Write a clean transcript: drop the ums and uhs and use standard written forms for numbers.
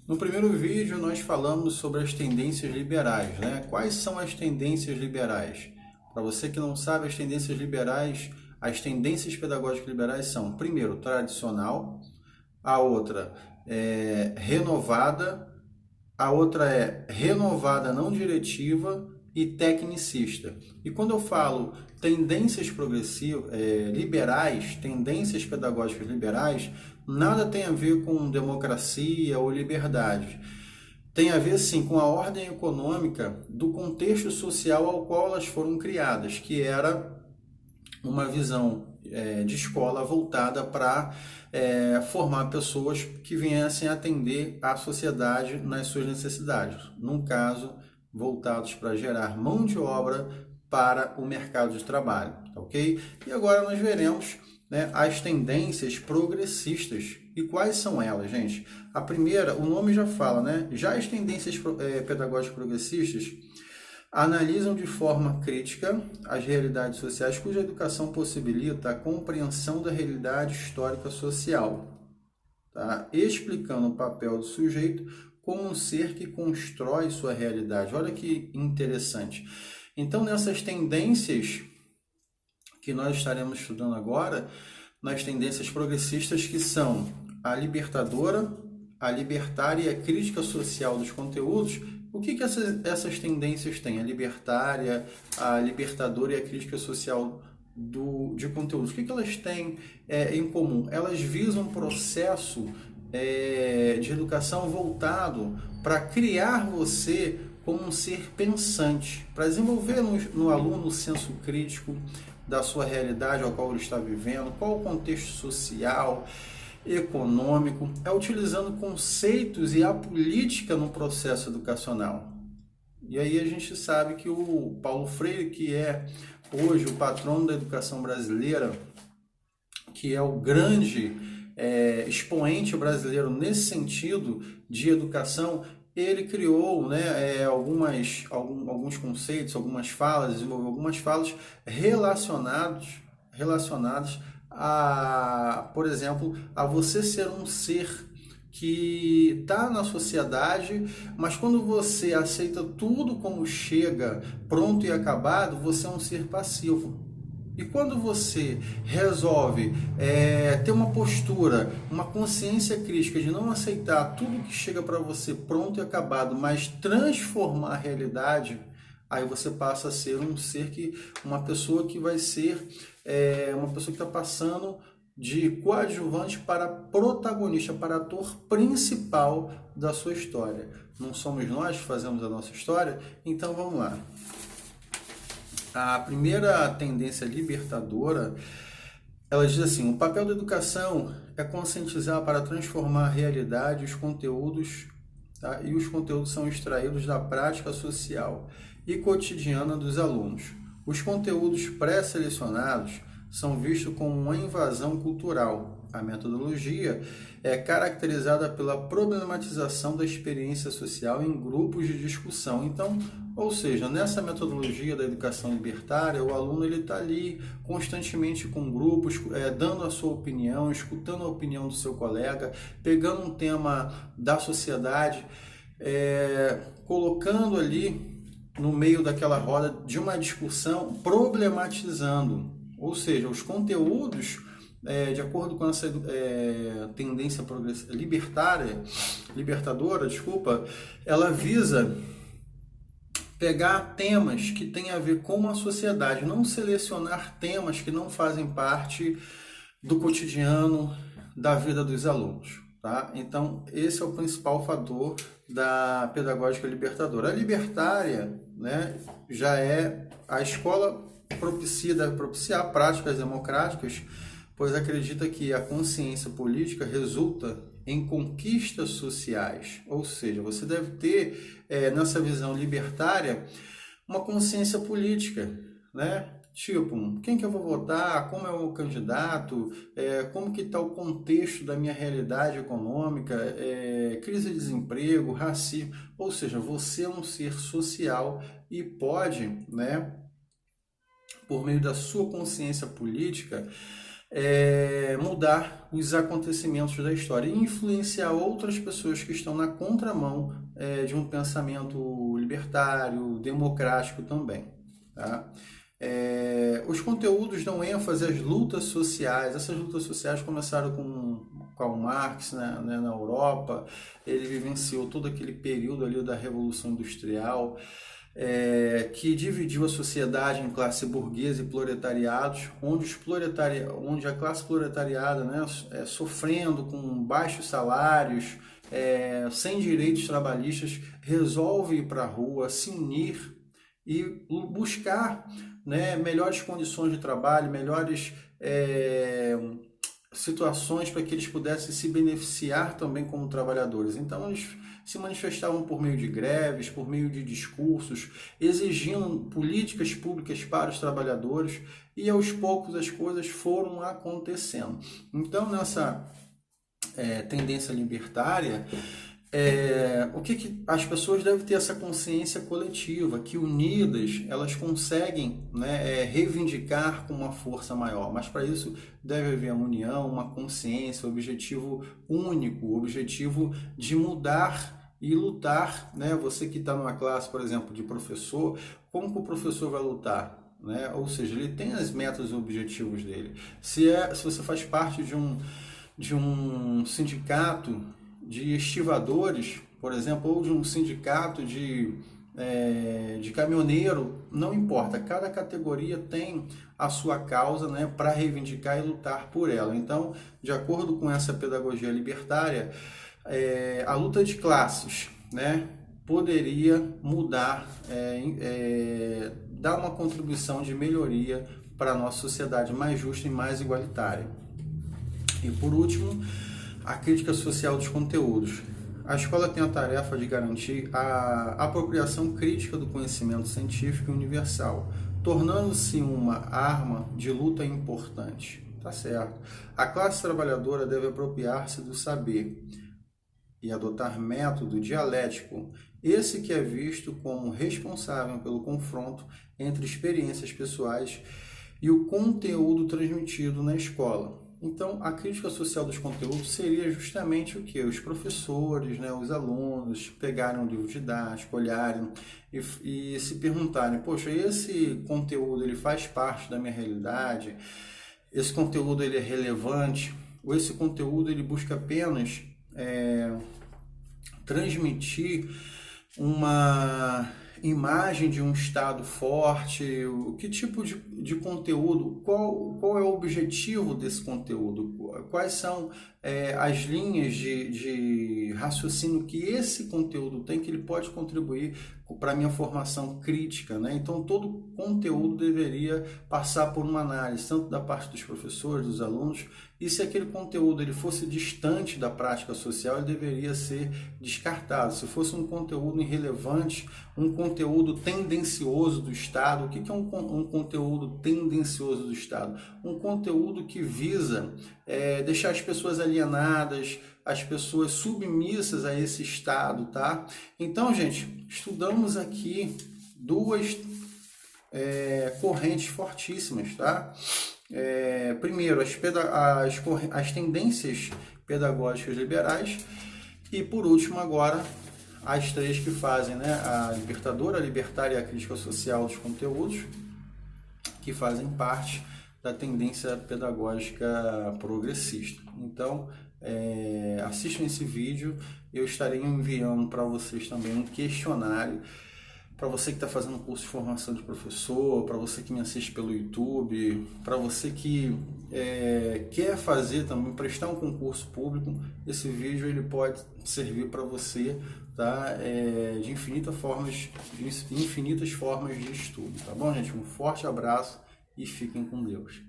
No primeiro vídeo nós falamos sobre as tendências liberais, né? Quais são as tendências liberais? Para você que não sabe, as tendências liberais, as tendências pedagógicas liberais são, primeiro, tradicional, a outra é renovada, a outra é renovada não diretiva e tecnicista. E quando eu falo tendências progressivas, liberais, tendências pedagógicas liberais, nada tem a ver com democracia ou liberdade. Tem a ver, sim, com a ordem econômica do contexto social ao qual elas foram criadas, que era uma visão de escola voltada para formar pessoas que viessem atender a sociedade nas suas necessidades. Num caso, voltados para gerar mão de obra para o mercado de trabalho, tá ok? E agora nós veremos, né, as tendências progressistas. E quais são elas, gente? A primeira, o nome já fala, né? Já as tendências pedagógicas progressistas analisam de forma crítica as realidades sociais cuja educação possibilita a compreensão da realidade histórica social, tá? Explicando o papel do sujeito como um ser que constrói sua realidade. Olha que interessante. Então, nessas tendências que nós estaremos estudando agora, nas tendências progressistas, que são a libertadora, a libertária e a crítica social dos conteúdos, o que essas tendências têm? A libertária, a libertadora e a crítica social de conteúdos. O que elas têm em comum? Elas visam um processo de educação voltado para criar você como um ser pensante, para desenvolver no aluno o senso crítico da sua realidade ao qual ele está vivendo, qual o contexto social, econômico, utilizando conceitos e a política no processo educacional. E aí a gente sabe que o Paulo Freire, que é hoje o patrono da educação brasileira, que é o grande expoente brasileiro nesse sentido de educação, ele criou, né, alguns conceitos, algumas falas, desenvolveu algumas falas relacionadas a, por exemplo, a você ser um ser que está na sociedade, mas quando você aceita tudo como chega, pronto e acabado, você é um ser passivo. E quando você resolve ter uma postura, uma consciência crítica de não aceitar tudo que chega para você pronto e acabado, mas transformar a realidade, aí você passa a ser um ser uma pessoa que vai ser uma pessoa que está passando de coadjuvante para protagonista, para ator principal da sua história. Não somos nós que fazemos a nossa história? Então vamos lá. A primeira tendência libertadora, ela diz assim: o papel da educação é conscientizar para transformar a realidade, os conteúdos, tá? E os conteúdos são extraídos da prática social e cotidiana dos alunos. Os conteúdos pré-selecionados são vistos como uma invasão cultural. A metodologia é caracterizada pela problematização da experiência social em grupos de discussão. Então, ou seja, nessa metodologia da educação libertária, o aluno está ali constantemente com grupos, dando a sua opinião, escutando a opinião do seu colega, pegando um tema da sociedade, colocando ali no meio daquela roda de uma discussão, problematizando. Ou seja, os conteúdos, de acordo com essa tendência libertadora, ela visa pegar temas que têm a ver com a sociedade, não selecionar temas que não fazem parte do cotidiano da vida dos alunos. Tá? Então, esse é o principal fator da pedagógica libertadora. A libertária, né, já é a escola deve propiciar práticas democráticas, pois acredita que a consciência política resulta em conquistas sociais. Ou seja, você deve ter, nessa visão libertária, uma consciência política, né? Tipo, quem que eu vou votar, como é o candidato, como que está o contexto da minha realidade econômica, crise de desemprego, racismo. Ou seja, você é um ser social e pode, né, por meio da sua consciência política, mudar os acontecimentos da história e influenciar outras pessoas que estão na contramão de um pensamento libertário, democrático também. Tá? Os conteúdos dão ênfase às lutas sociais. Essas lutas sociais começaram com Karl Marx, né, na Europa. Ele vivenciou todo aquele período ali da Revolução Industrial, que dividiu a sociedade em classe burguesa e proletariados, onde a classe proletariada, né, sofrendo com baixos salários, sem direitos trabalhistas, resolve ir para a rua, se unir e buscar, né, melhores condições de trabalho, melhores situações para que eles pudessem se beneficiar também como trabalhadores. Então eles se manifestavam por meio de greves, por meio de discursos, exigindo políticas públicas para os trabalhadores, e aos poucos as coisas foram acontecendo. Então nessa tendência libertária, o que as pessoas devem ter essa consciência coletiva, que unidas elas conseguem, né, reivindicar com uma força maior, mas para isso deve haver uma união, uma consciência, um objetivo único, o objetivo de mudar e lutar, né? Você que está numa classe, por exemplo, de professor, como que o professor vai lutar? Né? Ou seja, ele tem as metas e objetivos dele. Se você faz parte de um sindicato de estivadores, por exemplo, ou de um sindicato de caminhoneiro, não importa, cada categoria tem a sua causa, né, para reivindicar e lutar por ela. Então, de acordo com essa pedagogia libertária, a luta de classes, né, poderia mudar, dar uma contribuição de melhoria para a nossa sociedade mais justa e mais igualitária. E por último, a crítica social dos conteúdos. A escola tem a tarefa de garantir a apropriação crítica do conhecimento científico universal, tornando-se uma arma de luta importante. Tá certo? A classe trabalhadora deve apropriar-se do saber e adotar método dialético, esse que é visto como responsável pelo confronto entre experiências pessoais e o conteúdo transmitido na escola. Então, a crítica social dos conteúdos seria justamente o que? Os professores, né, os alunos pegarem um livro didático, olharem e se perguntarem, poxa, esse conteúdo ele faz parte da minha realidade? Esse conteúdo ele é relevante? Ou esse conteúdo ele busca apenas transmitir uma imagem de um Estado forte? Que tipo de conteúdo, qual é o objetivo desse conteúdo, quais são as linhas de raciocínio que esse conteúdo tem, que ele pode contribuir para a minha formação crítica, né? Então todo conteúdo deveria passar por uma análise, tanto da parte dos professores, dos alunos, e se aquele conteúdo ele fosse distante da prática social, ele deveria ser descartado. Se fosse um conteúdo irrelevante, um conteúdo tendencioso do Estado, o que é um conteúdo tendencioso do Estado? Um conteúdo que visa deixar as pessoas alienadas, as pessoas submissas a esse Estado, tá? Então, gente, estudamos aqui duas correntes fortíssimas, tá? Primeiro, as tendências pedagógicas liberais e, por último, agora, as três que fazem, né? A libertadora, a libertária e a crítica social dos conteúdos, que fazem parte da tendência pedagógica progressista. Então, assistam esse vídeo, eu estarei enviando para vocês também um questionário, para você que está fazendo curso de formação de professor, para você que me assiste pelo YouTube, para você que quer fazer também, prestar um concurso público, esse vídeo ele pode servir para você, tá? De infinitas formas de estudo, tá bom, gente? Um forte abraço e fiquem com Deus.